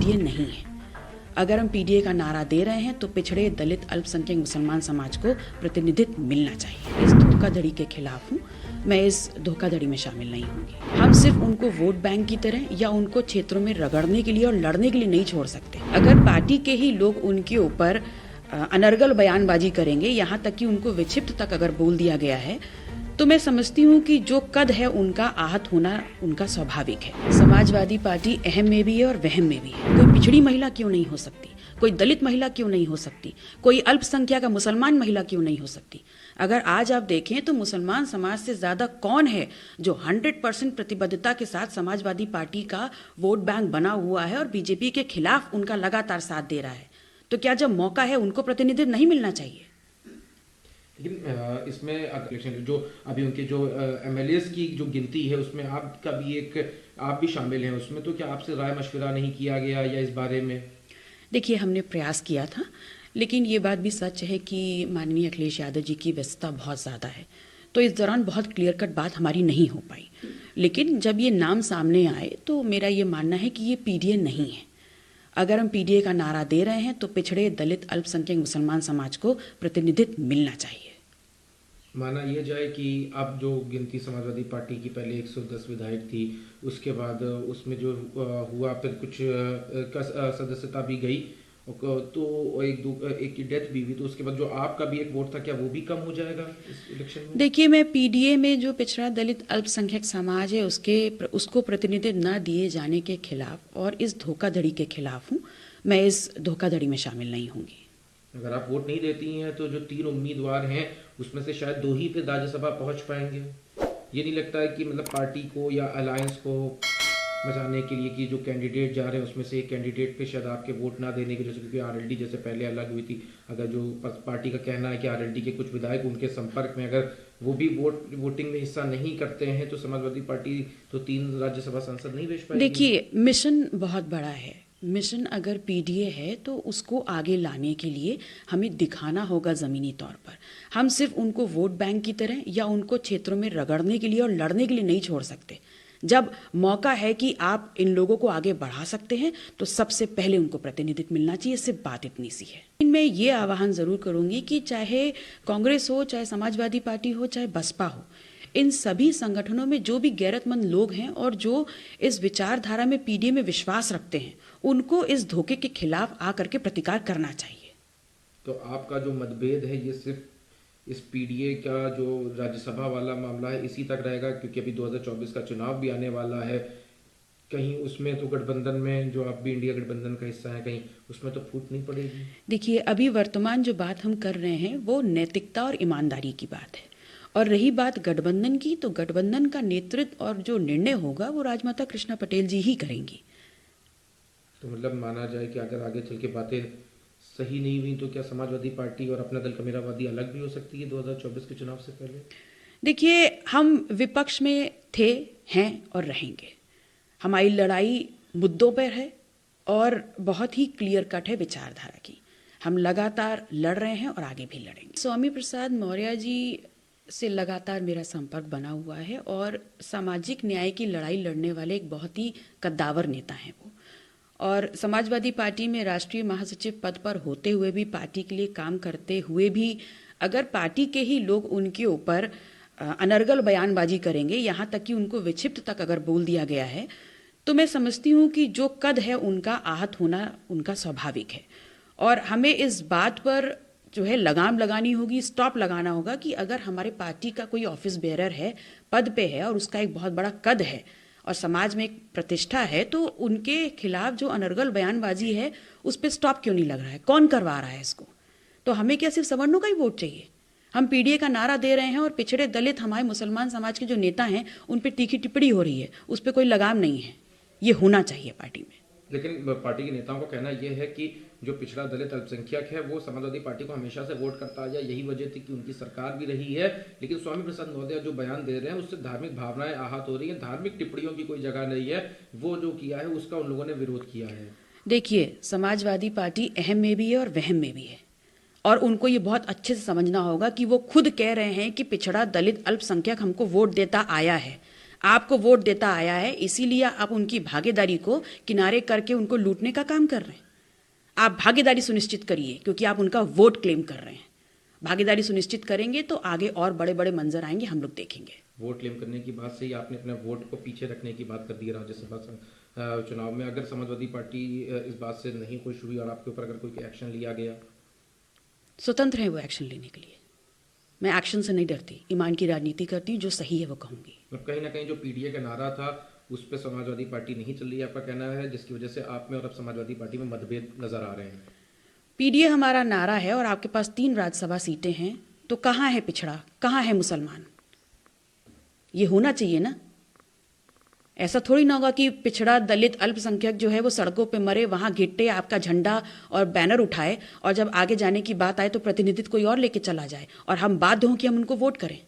PDA नहीं है। अगर हम पीडीए का नारा दे रहे हैं तो पिछड़े, दलित, अल्पसंख्यक मुसलमान समाज को प्रतिनिधित्व मिलना चाहिए। इस धोखाधड़ी के खिलाफ हूँ, मैं इस धोखाधड़ी में शामिल नहीं होंगी। हम सिर्फ उनको वोट बैंक की तरह या उनको क्षेत्रों में रगड़ने के लिए और लड़ने के लिए नहीं छोड़ सकते। अगर पार्टी के ही लोग उनके ऊपर अनर्गल बयानबाजी करेंगे, यहाँ तक कि उनको विक्षिप्त तक अगर बोल दिया गया है, तो मैं समझती हूँ कि जो कद है उनका आहत होना उनका स्वाभाविक है। समाजवादी पार्टी अहम में भी है और वहम में भी है। कोई पिछड़ी महिला क्यों नहीं हो सकती, कोई दलित महिला क्यों नहीं हो सकती, कोई अल्पसंख्यक मुसलमान महिला क्यों नहीं हो सकती। अगर आज आप देखें तो मुसलमान समाज से ज्यादा कौन है जो 100% प्रतिबद्धता के साथ समाजवादी पार्टी का वोट बैंक बना हुआ है और बीजेपी के खिलाफ उनका लगातार साथ दे रहा है। तो क्या जब मौका है उनको प्रतिनिधित्व नहीं मिलना चाहिए? लेकिन इसमें इलेक्शन जो अभी उनके जो एमएलएस की जो गिनती है उसमें आपका भी आप भी शामिल हैं उसमें, तो क्या आपसे राय मशवरा नहीं किया गया या इस बारे में? देखिए, हमने प्रयास किया था, लेकिन ये बात भी सच है कि माननीय अखिलेश यादव जी की व्यस्तता बहुत ज़्यादा है, तो इस दौरान बहुत क्लियर कट बात हमारी नहीं हो पाई। लेकिन जब ये नाम सामने आए तो मेरा ये मानना है कि ये पीडीए नहीं है। अगर हम पीडीए का नारा दे रहे हैं तो पिछड़े, दलित, अल्पसंख्यक मुसलमान समाज को प्रतिनिधित्व मिलना चाहिए। माना यह जाए कि अब जो गिनती समाजवादी पार्टी की पहले 110 विधायक थी, उसके बाद उसमें जो हुआ फिर कुछ सदस्यता भी गई, तो एक की डेथ भी हुई, तो उसके बाद जो आपका भी एक वोट था, क्या वो भी कम हो जाएगा इस इलेक्शन में? देखिए, मैं पीडीए में जो पिछड़ा, दलित, अल्पसंख्यक समाज है उसको प्रतिनिधित्व न दिए जाने के खिलाफ और इस धोखाधड़ी के खिलाफ हूँ, मैं इस धोखाधड़ी में शामिल नहीं होंगी। अगर आप वोट नहीं देती हैं तो जो 3 उम्मीदवार हैं उसमें से शायद 2 ही फिर राज्यसभा पहुंच पाएंगे। ये नहीं लगता है कि मतलब पार्टी को या अलायंस को बचाने के लिए कि जो कैंडिडेट जा रहे हैं उसमें से एक कैंडिडेट पे शायद आपके वोट ना देने की वजह से, क्योंकि आरएलडी जैसे पहले अलग हुई थी, अगर जो पार्टी का कहना है कि आरएलडी के कुछ विधायक उनके संपर्क में अगर वो भी वोटिंग में हिस्सा नहीं करते हैं तो समाजवादी पार्टी तो 3 राज्यसभा सांसद नहीं भेज पाएगी। देखिए, मिशन बहुत बड़ा है। मिशन अगर पीडीए है तो उसको आगे लाने के लिए हमें दिखाना होगा ज़मीनी तौर पर। हम सिर्फ उनको वोट बैंक की तरह या उनको क्षेत्रों में रगड़ने के लिए और लड़ने के लिए नहीं छोड़ सकते। जब मौका है कि आप इन लोगों को आगे बढ़ा सकते हैं तो सबसे पहले उनको प्रतिनिधित्व मिलना चाहिए। सिर्फ बात इतनी सी है। मैं ये आह्वान ज़रूर करूँगी कि चाहे कांग्रेस हो, चाहे समाजवादी पार्टी हो, चाहे बसपा हो, इन सभी संगठनों में जो भी गैरतमंद लोग हैं और जो इस विचारधारा में पीडीए में विश्वास रखते हैं, उनको इस धोखे के खिलाफ आकर के प्रतिकार करना चाहिए। तो आपका जो मतभेद है ये सिर्फ इस पीडीए का जो राज्यसभा वाला मामला है इसी तक रहेगा, क्योंकि अभी 2024 का चुनाव भी आने वाला है, कहीं उसमें तो गठबंधन में जो आप भी इंडिया गठबंधन का हिस्सा है, कहीं उसमें तो फूट नहीं पड़ेगी? देखिए, अभी वर्तमान जो बात हम कर रहे हैं वो नैतिकता और ईमानदारी की बात है, और रही बात गठबंधन की, तो गठबंधन का नेतृत्व और जो निर्णय होगा वो राजमाता कृष्णा पटेल जी ही करेंगी। तो मतलब माना जाए कि अगर आगे चल के बातें सही नहीं हुई तो क्या समाजवादी पार्टी और अपना दल कमेरावादी अलग भी हो सकती है 2024 के चुनाव से पहले? देखिए, हम विपक्ष में थे, हैं और रहेंगे। हमारी लड़ाई मुद्दों पर है और बहुत ही क्लियर कट है विचारधारा की। हम लगातार लड़ रहे हैं और आगे भी लड़ेंगे। स्वामी प्रसाद मौर्य जी से लगातार मेरा संपर्क बना हुआ है और सामाजिक न्याय की लड़ाई लड़ने वाले एक बहुत ही कद्दावर नेता हैं वो, और समाजवादी पार्टी में राष्ट्रीय महासचिव पद पर होते हुए भी, पार्टी के लिए काम करते हुए भी, अगर पार्टी के ही लोग उनके ऊपर अनर्गल बयानबाजी करेंगे, यहाँ तक कि उनको विक्षिप्त तक अगर बोल दिया गया है, तो मैं समझती हूँ कि जो कद है उनका आहत होना उनका स्वाभाविक है। और हमें इस बात पर जो है लगाम लगानी होगी, स्टॉप लगाना होगा कि अगर हमारे पार्टी का कोई ऑफिस बेयरर है, पद पे है और उसका एक बहुत बड़ा कद है और समाज में एक प्रतिष्ठा है, तो उनके खिलाफ जो अनर्गल बयानबाजी है उस पर स्टॉप क्यों नहीं लग रहा है? कौन करवा रहा है इसको? तो हमें क्या सिर्फ सवर्णों का ही वोट चाहिए? हम पीडीए का नारा दे रहे हैं और पिछड़े, दलित, हमारे मुसलमान समाज के जो नेता हैं उन पर तीखी टिप्पणी हो रही है, उस पर कोई लगाम नहीं है। ये होना चाहिए पार्टी में। लेकिन पार्टी के नेताओं का कहना यह है कि जो पिछड़ा, दलित, अल्पसंख्यक है वो समाजवादी पार्टी को हमेशा से वोट करता आया, यही वजह थी कि उनकी सरकार भी रही है। लेकिन स्वामी प्रसाद मौर्य जो बयान दे रहे हैं उससे धार्मिक भावनाएं आहत हो रही हैं, धार्मिक टिप्पणियों की कोई जगह नहीं है। वो जो किया है उसका उन लोगों ने विरोध किया है। देखिए, समाजवादी पार्टी अहम में भी है और वहम में भी है, और उनको ये बहुत अच्छे से समझना होगा कि वो खुद कह रहे हैं कि पिछड़ा, दलित, अल्पसंख्यक हमको वोट देता आया है। आपको वोट देता आया है, इसीलिए आप उनकी भागीदारी को किनारे करके उनको लूटने का काम कर रहे हैं। आप भागीदारी सुनिश्चित करिए, क्योंकि आप उनका वोट क्लेम कर रहे हैं। भागीदारी सुनिश्चित करेंगे तो आगे और बड़े बड़े मंजर आएंगे, हम लोग देखेंगे। वोट क्लेम करने की बात से ही आपने अपने वोट को पीछे रखने की बात कर दी है राज्यसभा चुनाव में। अगर समाजवादी पार्टी इस बात से नहीं खुश हुई और आपके ऊपर अगर कोई एक्शन लिया गया? स्वतंत्र है वो एक्शन लेने के लिए। मैं एक्शन से नहीं डरती, ईमान की राजनीति करती हूँ, जो सही है वो कहूँगी। मतलब कहीं ना कहीं जो पीडीए का नारा था उस पर समाजवादी पार्टी नहीं चल रही है, आपका कहना है, जिसकी वजह से आप में और अब समाजवादी पार्टी में मतभेद नजर आ रहे हैं। पीडीए हमारा नारा है और आपके पास 3 राज्यसभा सीटें हैं, तो कहाँ है पिछड़ा, कहाँ है मुसलमान? ये होना चाहिए ना। ऐसा थोड़ी ना होगा कि पिछड़ा, दलित, अल्पसंख्यक जो है वो सड़कों पे मरे, वहाँ घिट्टे आपका झंडा और बैनर उठाए, और जब आगे जाने की बात आए तो प्रतिनिधित्व कोई और लेके चला जाए और हम बाध्य हों कि हम उनको वोट करें।